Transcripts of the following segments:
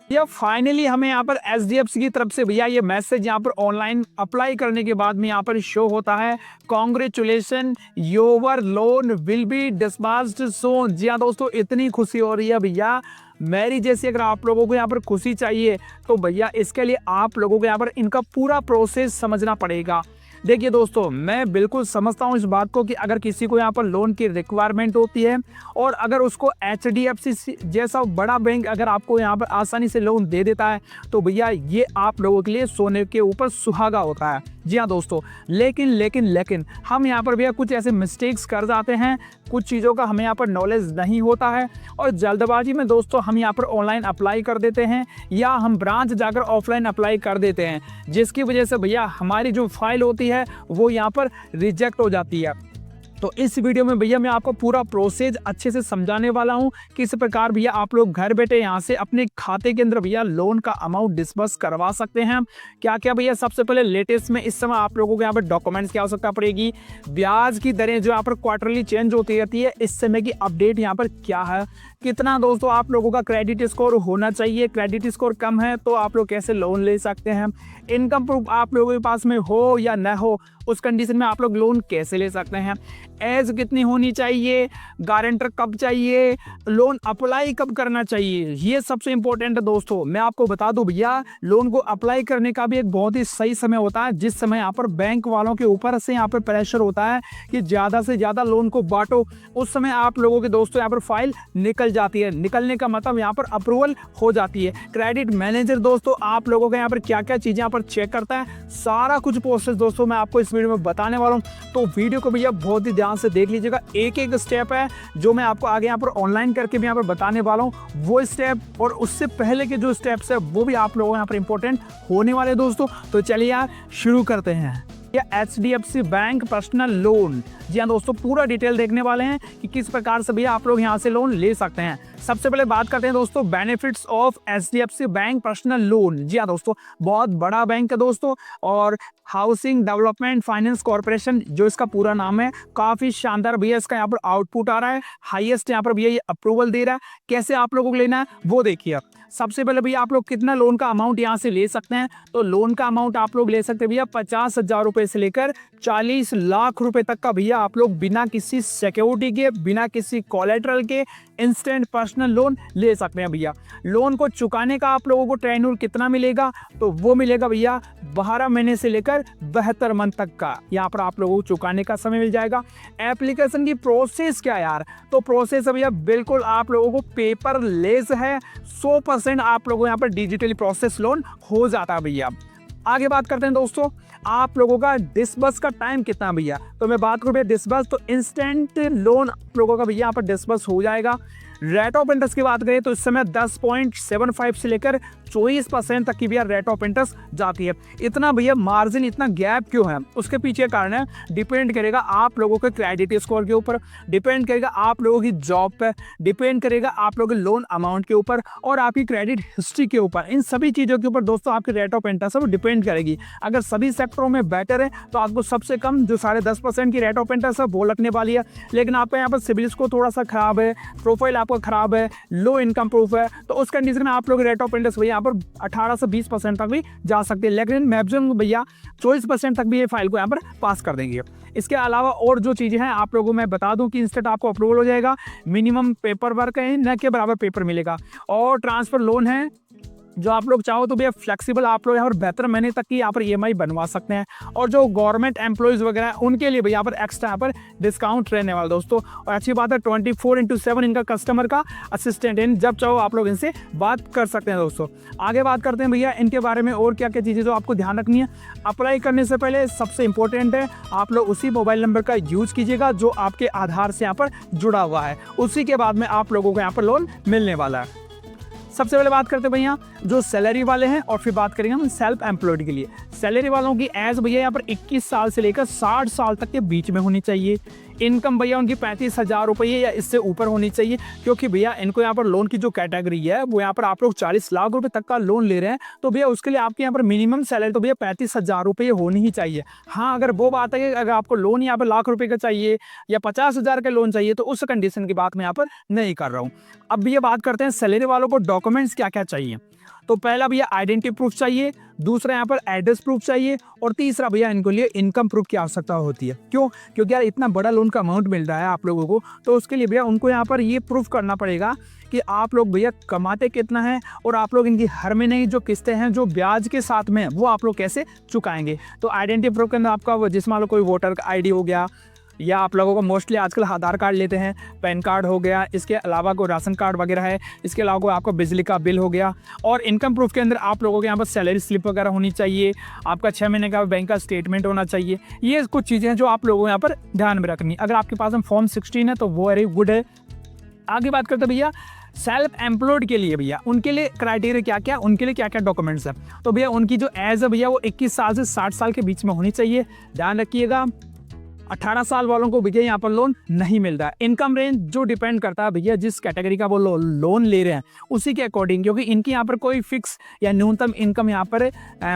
या फाइनली हमें यहाँ पर एचडीएफसी की तरफ से भैया ये मैसेज यहाँ पर ऑनलाइन अप्लाई करने के बाद में यहाँ पर शो होता है, congratulation your loan will be disbursed soon. जी हाँ दोस्तों, इतनी खुशी हो रही है भैया मेरी जैसी। अगर आप लोगों को यहाँ पर खुशी चाहिए तो भैया इसके लिए आप लोगों को यहाँ पर इनका पूरा प्रोसेस समझना पड़ेगा। देखिए दोस्तों, मैं बिल्कुल समझता हूँ इस बात को कि अगर किसी को यहाँ पर लोन की रिक्वायरमेंट होती है और अगर उसको एचडीएफसी जैसा बड़ा बैंक अगर आपको यहाँ पर आसानी से लोन दे देता है तो भैया ये आप लोगों के लिए सोने के ऊपर सुहागा होता है। जी हाँ दोस्तों, लेकिन हम यहाँ पर भैया कुछ ऐसे मिस्टेक्स कर जाते हैं, कुछ चीज़ों का हमें यहाँ पर नॉलेज नहीं होता है और जल्दबाजी में दोस्तों हम यहाँ पर ऑनलाइन अप्लाई कर देते हैं या हम ब्रांच जाकर ऑफलाइन अप्लाई कर देते हैं, जिसकी वजह से भैया हमारी जो फाइल होती है वो यहाँ पर रिजेक्ट हो जाती है। तो इस वीडियो में भैया मैं आपको पूरा प्रोसेस अच्छे से समझाने वाला हूँ किस प्रकार भैया आप लोग घर बैठे यहाँ से अपने खाते के अंदर भैया लोन का अमाउंट डिस्बर्स करवा सकते हैं। क्या क्या भैया, सबसे पहले लेटेस्ट में इस समय आप लोगों को यहाँ पर डॉक्यूमेंट्स की आवश्यकता पड़ेगी, ब्याज की दरें जो यहाँ पर क्वार्टरली चेंज होती रहती है, इस समय की अपडेट यहाँ पर क्या है, कितना दोस्तों आप लोगों का क्रेडिट स्कोर होना चाहिए, क्रेडिट स्कोर कम है तो आप लोग कैसे लोन ले सकते हैं, इनकम प्रूफ आप लोगों के पास में हो या न हो उस कंडीशन में आप लोग लोन कैसे ले सकते हैं, एज कितनी होनी चाहिए, गारंटर कब चाहिए, लोन अप्लाई कब करना चाहिए, ये सबसे इंपॉर्टेंट है दोस्तों। मैं आपको बता दूं भैया, लोन को अप्लाई करने का भी एक बहुत ही सही समय होता है, जिस समय यहाँ पर बैंक वालों के ऊपर से यहाँ पर प्रेशर होता है कि ज़्यादा से ज़्यादा लोन को बांटो, उस समय आप लोगों के दोस्तों यहाँ पर फाइल निकल जाती है, निकलने का मतलब यहाँ पर अप्रूवल हो जाती है। क्रेडिट मैनेजर दोस्तों आप लोगों के यहाँ पर क्या क्या चीज़ें यहाँ पर चेक करता है, सारा कुछ प्रोसेस दोस्तों मैं आपको इस वीडियो में बताने वाला हूँ, तो वीडियो को भैया बहुत ही ध्यान से देख लीजिएगा। एक एक स्टेप है जो मैं आपको आगे यहाँ पर ऑनलाइन करके भी यहाँ पर बताने वाला हूँ, वो स्टेप और उससे पहले के जो स्टेप्स है वो भी आप लोगों को यहाँ पर इंपॉर्टेंट होने वाले दोस्तों। तो चलिए यार शुरू करते हैं। या एचडीएफसी बैंक पर्सनल लोन, जी हाँ दोस्तों, पूरा डिटेल देखने वाले हैं कि किस प्रकार से भैया आप लोग यहाँ से लोन ले सकते हैं। सबसे पहले बात करते हैं दोस्तों benefits of HDFC bank personal loan. जी हाँ दोस्तों, बहुत बड़ा बैंक है दोस्तों और हाउसिंग डेवलपमेंट फाइनेंस कॉर्पोरेशन जो इसका पूरा नाम है, काफी शानदार भैया इसका यहाँ पर आउटपुट आ रहा है, हाईएस्ट यहाँ पर भैया ये अप्रूवल दे रहा है। कैसे आप लोगों को लेना है वो देखिए। सबसे पहले भैया आप लोग कितना लोन का अमाउंट यहाँ से ले सकते हैं, तो लोन का अमाउंट आप लोग ले सकते हैं भैया 50,000 रुपए से लेकर 40 लाख रुपए तक का भैया आप लोग बिना किसी सिक्योरिटी के, बिना किसी कोलेटरल के इंस्टेंट पर्सनल लोन ले सकते हैं भैया। लोन को चुकाने का आप लोगों को टेन्योर कितना मिलेगा, तो वो मिलेगा भैया 12 महीने से लेकर 72 मंथ तक का यहाँ पर आप लोगों को चुकाने का समय मिल जाएगा। एप्लीकेशन की प्रोसेस क्या यार, तो प्रोसेस भैया बिल्कुल आप लोगों को पेपर लेस है, 100% आप लोगों को यहाँ पर डिजिटली प्रोसेस लोन हो जाता है भैया। आगे बात करते हैं दोस्तों आप लोगों का डिस्बर्स का टाइम कितना भैया, तो मैं बात करूँ भैया डिस्बर्स, तो इंस्टेंट लोन आप लोगों का भैया यहाँ पर डिस्बर्स हो जाएगा। रेट ऑफ इंटरेस्ट की बात करें तो इस समय 10.75 से लेकर 24% तक की भैया रेट ऑफ इंटरेस्ट जाती है। इतना भैया मार्जिन, इतना गैप क्यों है, उसके पीछे कारण है, डिपेंड करेगा आप लोगों के क्रेडिट स्कोर के ऊपर, डिपेंड करेगा आप लोगों की जॉब पे, डिपेंड करेगा आप लोगों के लोन अमाउंट के ऊपर और आपकी क्रेडिट हिस्ट्री के ऊपर। इन सभी चीज़ों के ऊपर दोस्तों आपकी रेट ऑफ इंटरेस्ट डिपेंड करेगी। अगर सभी सेक्टरों में बेटर है तो आपको सबसे कम जो 10.5% की रेट ऑफ इंटरेस्ट है वो लगने वाली है। लेकिन आपका यहाँ पर सिबिल स्कोर थोड़ा सा खराब है, प्रोफाइल आपका खराब है, लो इनकम प्रूफ है, तो उस कंडीशन में आप लोग रेट ऑफ इंटरेस्ट भैया यहाँ पर 18 से 20% तक भी जा सकते हैं। लेकिन मैक्सिमम भैया 24% तक भी ये फाइल को यहाँ पर पास कर देंगे। इसके अलावा और जो चीज़ें हैं आप लोगों को मैं बता दूं कि इंस्टेंट आपको अप्रूवल हो जाएगा, मिनिमम पेपर वर्क है, न के बराबर पेपर मिलेगा, और ट्रांसफर लोन है जो आप लोग चाहो तो भैया फ्लेक्सिबल आप लोग यहाँ पर 72 महीने तक की यहाँ पर ईएमआई बनवा सकते हैं। और जो गवर्नमेंट एम्प्लॉयज़ वगैरह उनके लिए भैया यहाँ पर एक्स्ट्रा यहाँ पर डिस्काउंट रहने वाला दोस्तों। और अच्छी बात है 24/7 इनका कस्टमर का असिस्टेंट है, जब चाहो आप लोग इनसे बात कर सकते हैं दोस्तों। आगे बात करते हैं भैया इनके बारे में और क्या क्या चीज़ें जो आपको ध्यान रखनी है। अप्लाई करने से पहले सबसे इंपॉर्टेंट है आप लोग उसी मोबाइल नंबर का यूज़ कीजिएगा जो आपके आधार से यहाँ पर जुड़ा हुआ है, उसी के बाद में आप लोगों को यहाँ पर लोन मिलने वाला है। सबसे पहले बात करते हैं भैया जो सैलरी वाले हैं और फिर बात करेंगे हम सेल्फ एम्प्लॉयड के लिए। सैलरी वालों की एज भैया यहाँ पर 21 साल से लेकर 60 साल तक के बीच में होनी चाहिए। इनकम भैया उनकी 35,000 रुपये या इससे ऊपर होनी चाहिए, क्योंकि भैया इनको यहाँ पर लोन की जो कैटेगरी है वो यहाँ पर आप लोग 40 लाख रुपए तक का लोन ले रहे हैं, तो भैया उसके लिए आपके यहाँ पर मिनिमम सैलरी तो भैया 35,000 रुपये होनी ही चाहिए। हाँ, अगर वो बात है कि अगर आपको लोन यहाँ पर लाख रुपए का चाहिए या 50,000 का लोन चाहिए, तो उस कंडीशन की बात मैं यहाँ पर नहीं कर रहा हूँ। अब भैया बात करते हैं सैलरी वालों को डॉक्यूमेंट्स क्या क्या चाहिए। तो पहला भैया आइडेंटिटी प्रूफ चाहिए, दूसरा यहाँ पर एड्रेस प्रूफ चाहिए, और तीसरा भैया इनको लिए इनकम प्रूफ की आवश्यकता होती है। क्यों? क्योंकि यार इतना बड़ा लोन का अमाउंट मिल रहा है आप लोगों को, तो उसके लिए भैया उनको यहाँ पर ये प्रूफ करना पड़ेगा कि आप लोग भैया कमाते कितना है, और आप लोग इनकी हर महीने की जो किस्तें हैं जो ब्याज के साथ में वो आप लोग कैसे चुकाएंगे। तो आइडेंटिटी प्रूफ के अंदर आपका जिसमें मान लो कोई वोटर ID हो गया, या आप लोगों को मोस्टली आजकल आधार कार्ड लेते हैं, पैन कार्ड हो गया, इसके अलावा कोई राशन कार्ड वगैरह है, इसके अलावा कोई आपका बिजली का बिल हो गया, और इनकम प्रूफ के अंदर आप लोगों के यहाँ पर सैलरी स्लिप वगैरह होनी चाहिए, आपका 6 महीने का बैंक का स्टेटमेंट होना चाहिए। ये कुछ चीज़ें हैं जो आप लोगों को यहाँ पर ध्यान में रखनी। अगर आपके पास में फॉर्म 16 है तो वो वेरी गुड है। आगे बात करते हैं भैया सेल्फ एम्प्लॉयड के लिए, भैया उनके लिए क्राइटेरिया क्या क्या, उनके लिए क्या क्या डॉक्यूमेंट्स है। तो भैया उनकी जो एज है भैया वो 21 साल से 60 साल के बीच में होनी चाहिए। ध्यान रखिएगा 18 साल वालों को भैया यहाँ पर लोन नहीं मिलता है। इनकम रेंज जो डिपेंड करता है भैया जिस कैटेगरी का वो लोन ले रहे हैं उसी के अकॉर्डिंग, क्योंकि इनकी यहाँ पर कोई फिक्स या न्यूनतम इनकम यहाँ पर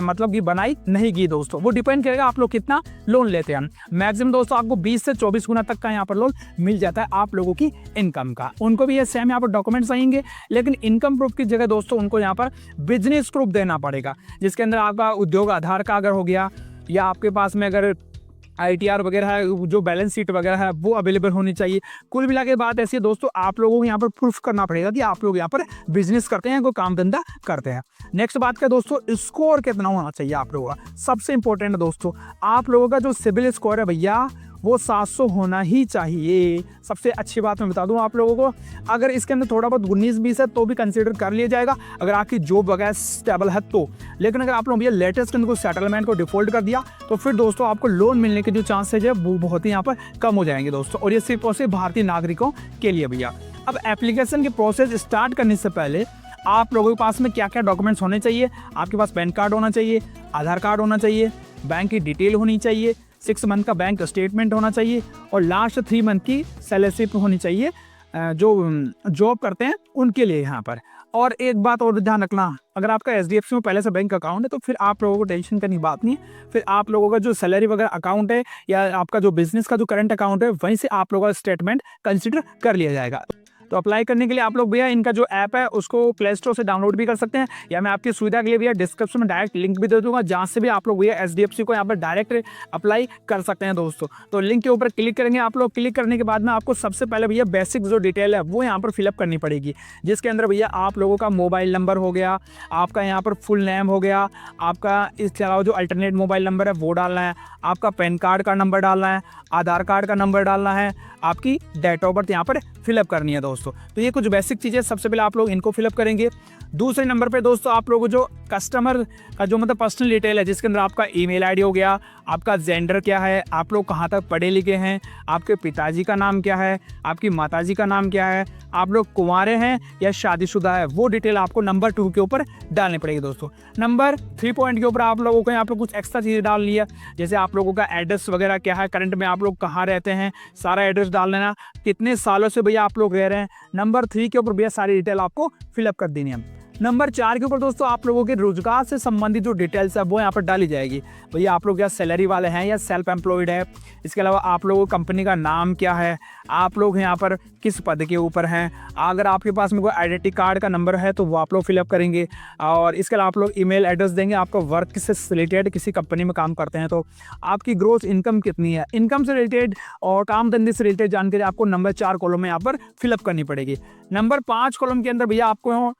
मतलब कि बनाई नहीं गई दोस्तों। वो डिपेंड करेगा आप लोग कितना लोन लेते हैं। मैक्सिमम दोस्तों आपको 20 से 24 गुना तक का यहाँ पर लोन मिल जाता है आप लोगों की इनकम का। उनको भी ये सेम यहाँ पर डॉक्यूमेंट्स आएंगे, लेकिन इनकम प्रूफ की जगह दोस्तों उनको यहाँ पर बिजनेस प्रूफ देना पड़ेगा, जिसके अंदर आपका उद्योग आधार का अगर हो गया, या आपके पास में अगर ITR वगैरह है, जो बैलेंस शीट वगैरह है वो अवेलेबल होनी चाहिए। कुल मिला के बात ऐसी है दोस्तों, आप लोगों को यहाँ पर प्रूफ करना पड़ेगा कि आप लोग यहाँ पर बिजनेस करते हैं, कोई काम धंधा करते हैं। नेक्स्ट बात का दोस्तों स्कोर कितना होना चाहिए आप लोगों का, सबसे इंपॉर्टेंट है दोस्तों आप लोगों का जो सिबिल स्कोर है भैया वो 700 होना ही चाहिए। सबसे अच्छी बात मैं बता दूं आप लोगों को, अगर इसके अंदर थोड़ा बहुत 19-20 है तो भी कंसीडर कर लिया जाएगा अगर आपकी जॉब वगैरह स्टेबल है तो। लेकिन अगर आप लोग भैया लेटेस्ट के अंदर सेटलमेंट को डिफॉल्ट कर दिया तो फिर दोस्तों आपको लोन मिलने के जो चांसेज है वो बहुत ही यहाँ पर कम हो जाएंगे दोस्तों, और ये सिर्फ और सिर्फ भारतीय नागरिकों के लिए भैया। अब एप्लीकेशन की प्रोसेस स्टार्ट करने से पहले आप लोगों के पास में क्या क्या डॉक्यूमेंट्स होने चाहिए। आपके पास पैन कार्ड होना चाहिए, आधार कार्ड होना चाहिए, बैंक की डिटेल होनी चाहिए, 6 मंथ का बैंक स्टेटमेंट होना चाहिए, और लास्ट 3 मंथ की सैलरी स्लिप होनी चाहिए जो जॉब करते हैं उनके लिए यहाँ पर। और एक बात और ध्यान रखना, अगर आपका HDFC में पहले से बैंक अकाउंट है तो फिर आप लोगों को टेंशन करने की बात नहीं है। फिर आप लोगों का जो सैलरी वगैरह अकाउंट है या आपका जो बिजनेस का जो करंट अकाउंट है वहीं से आप लोगों का स्टेटमेंट कंसिडर कर लिया जाएगा। तो अप्लाई करने के लिए आप लोग भैया इनका जो ऐप है उसको प्ले स्टोर से डाउनलोड भी कर सकते हैं, या मैं आपकी सुविधा के लिए भैया डिस्क्रिप्शन में डायरेक्ट लिंक भी दे दूंगा जहाँ से भी आप लोग भैया HDFC को यहाँ पर डायरेक्ट अप्लाई कर सकते हैं दोस्तों। तो लिंक के ऊपर क्लिक करेंगे आप लोग, क्लिक करने के बाद में आपको सबसे पहले भैया बेसिक जो डिटेल है वो यहाँ पर फिलअप करनी पड़ेगी, जिसके अंदर भैया आप लोगों का मोबाइल नंबर हो गया, आपका यहाँ पर फुल नेम हो गया, आपका इसके अलावा जो अल्टरनेट मोबाइल नंबर है वो डालना है, आपका पैन कार्ड का नंबर डालना है, आधार कार्ड का नंबर डालना है, आपकी डेट ऑफ बर्थ यहाँ पर फिलअप करनी है दोस्तों। तो ये कुछ बेसिक चीज़ें सबसे पहले आप लोग इनको फिलअप करेंगे। दूसरे नंबर पे दोस्तों आप लोगों को जो कस्टमर का जो मतलब पर्सनल डिटेल है, जिसके अंदर आपका ईमेल आईडी हो गया, आपका जेंडर क्या है, आप लोग कहाँ तक पढ़े लिखे हैं, आपके पिताजी का नाम क्या है, आपकी माताजी का नाम क्या है, आप लोग कुंवारे हैं या शादीशुदा है, वो डिटेल आपको नंबर 2 के ऊपर डालनी पड़ेगी दोस्तों। नंबर 3 पॉइंट के ऊपर आप लोगों को यहाँ पर कुछ एक्स्ट्रा चीज़ें डाल लिया, जैसे आप लोगों का एड्रेस वगैरह क्या है, करंट में आप लोग कहाँ रहते हैं, सारा एड्रेस डाल देना, कितने सालों से भैया आप लोग रह रहे हैं। नंबर 3 के ऊपर भैया सारी डिटेल आपको फिलअप कर देनी है। नंबर 4 के ऊपर दोस्तों आप लोगों के रोजगार से संबंधित जो डिटेल्स है वो यहाँ पर डाली जाएगी। भैया आप लोग क्या सैलरी वाले हैं या सेल्फ एम्प्लॉयड है, इसके अलावा आप लोगों को कंपनी का नाम क्या है, आप लोग यहाँ पर किस पद के ऊपर हैं, अगर आपके पास में कोई आइडेंटिटी कार्ड का नंबर है तो वो आप लोग फिलअप करेंगे, और इसके अलावा आप लोग ईमेल एड्रेस देंगे, आपका वर्क से रिलेटेड किसी कंपनी में काम करते हैं तो आपकी ग्रोथ इनकम कितनी है, इनकम से रिलेटेड और काम धंधे से रिलेटेड जानकारी आपको नंबर 4 कॉलम में यहाँ पर फिलअप करनी पड़ेगी। नंबर 5 कॉलम के अंदर भैया आपको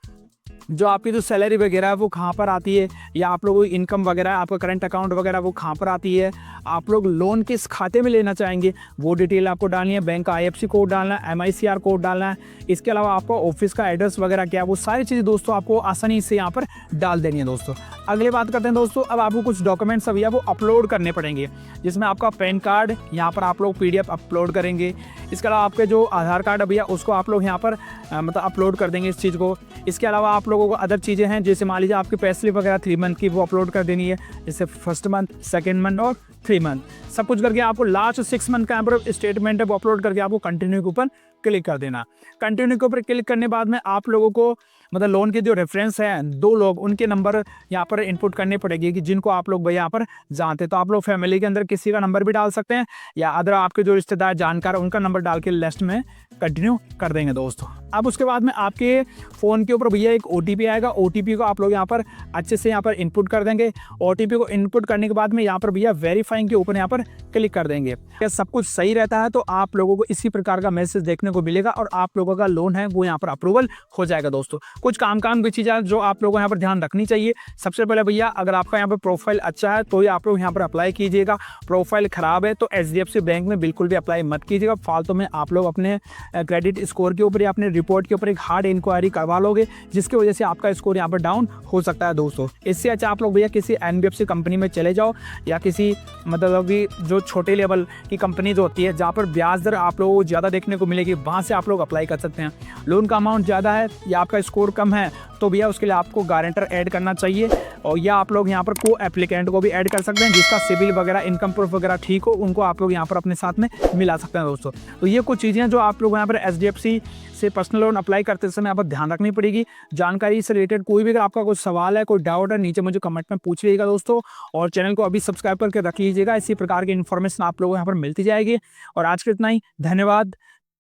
जो आपकी जो सैलरी वगैरह है वो कहाँ पर आती है, या आप लोगों की इनकम वगैरह आपका करंट अकाउंट वगैरह वो कहाँ पर आती है, आप लोग लोन किस खाते में लेना चाहेंगे वो डिटेल आपको डालनी है, बैंक का IFSC कोड डालना है, MICR कोड डालना है, इसके अलावा आपको ऑफिस का एड्रेस वगैरह क्या है वो सारी चीज़ें दोस्तों आपको आसानी से यहाँ पर डाल देनी है दोस्तों। अगली बात करते हैं दोस्तों, अब आपको कुछ डॉक्यूमेंट्स अभी वो अपलोड करने पड़ेंगे, जिसमें आपका पैन कार्ड यहाँ पर आप लोग पीडीएफ अपलोड करेंगे। इसके अलावा आपके जो आधार कार्ड भैया उसको आप लोग यहाँ पर मतलब अपलोड कर देंगे इस चीज़ को। इसके अलावा आप लोगों को अदर चीज़ें हैं, जैसे मान लीजिए आपकी पे स्लिप वगैरह 3 मंथ की वो अपलोड कर देनी है, जैसे फर्स्ट मंथ, सेकेंड मंथ और 3 मंथ। सब कुछ करके आपको लास्ट 6 मंथ का यहाँ पर स्टेटमेंट है वो अपलोड करके आपको कंटिन्यू के ऊपर क्लिक कर देना। कंटिन्यू के ऊपर क्लिक करने बाद में आप लोगों को मतलब लोन के जो रेफरेंस है 2 लोग, उनके नंबर यहाँ पर इनपुट करने पड़ेगी कि जिनको आप लोग भैया यहाँ पर जानते हैं। तो आप लोग फैमिली के अंदर किसी का नंबर भी डाल सकते हैं या अदर आपके जो रिश्तेदार जानकार उनका नंबर डाल के लिस्ट में कंटिन्यू कर देंगे दोस्तों। अब उसके बाद में आपके फ़ोन के ऊपर भैया एक OTP आएगा। OTP को आप लोग यहाँ पर अच्छे से यहाँ पर इनपुट कर देंगे। OTP को इनपुट करने के बाद में यहाँ पर भैया वेरीफाइंग के ऊपर यहाँ पर क्लिक कर देंगे। अगर सब कुछ सही रहता है तो आप लोगों को इसी प्रकार का मैसेज देखने को मिलेगा और आप लोगों का लोन है वो यहाँ पर अप्रूवल हो जाएगा दोस्तों। कुछ काम की चीज़ें जो आप लोगों को यहाँ पर ध्यान रखनी चाहिए। सबसे पहले भैया अगर आपका यहाँ पर प्रोफाइल अच्छा है तो ही आप लोग यहाँ पर अप्लाई कीजिएगा। प्रोफाइल खराब है तो HDFC बैंक में बिल्कुल भी अप्लाई मत कीजिएगा। फालतू में आप लोग अपने क्रेडिट स्कोर के ऊपर या अपने रिपोर्ट के ऊपर एक हार्ड इंक्वायरी करवा लोगे, जिसकी वजह से आपका स्कोर यहाँ पर डाउन हो सकता है दोस्तों। इससे अच्छा आप लोग भैया किसी NBFC कंपनी में चले जाओ या किसी मतलब कि जो छोटे लेवल की कंपनी जो होती है जहाँ पर ब्याज दर आप लोगों को ज़्यादा देखने को मिलेगी, वहाँ से आप लोग अप्लाई कर सकते हैं। लोन का अमाउंट ज़्यादा है या आपका स्कोर कम है तो भैया उसके लिए आपको गारंटर ऐड करना चाहिए, और या आप लोग यहाँ पर को एप्लीकेंट को भी ऐड कर सकते हैं जिसका सिविल वगैरह इनकम प्रूफ वगैरह ठीक हो, उनको आप लोग यहाँ पर अपने साथ में मिला सकते हैं दोस्तों। तो ये कुछ चीज़ें जो आप लोग यहाँ पर HDFC से पर्सनल लोन अप्लाई करते समय यहाँ पर ध्यान रखनी पड़ेगी। जानकारी से रिलेटेड कोई भी अगर आपका कोई सवाल है, कोई डाउट है, नीचे मुझे कमेंट में पूछ लीजिएगा दोस्तों, और चैनल को अभी सब्सक्राइब करके रख लीजिएगा। इसी प्रकार की इन्फॉर्मेशन आप लोगों को यहाँ पर मिलती जाएगी। और आज के इतना ही, धन्यवाद,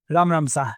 राम राम सा।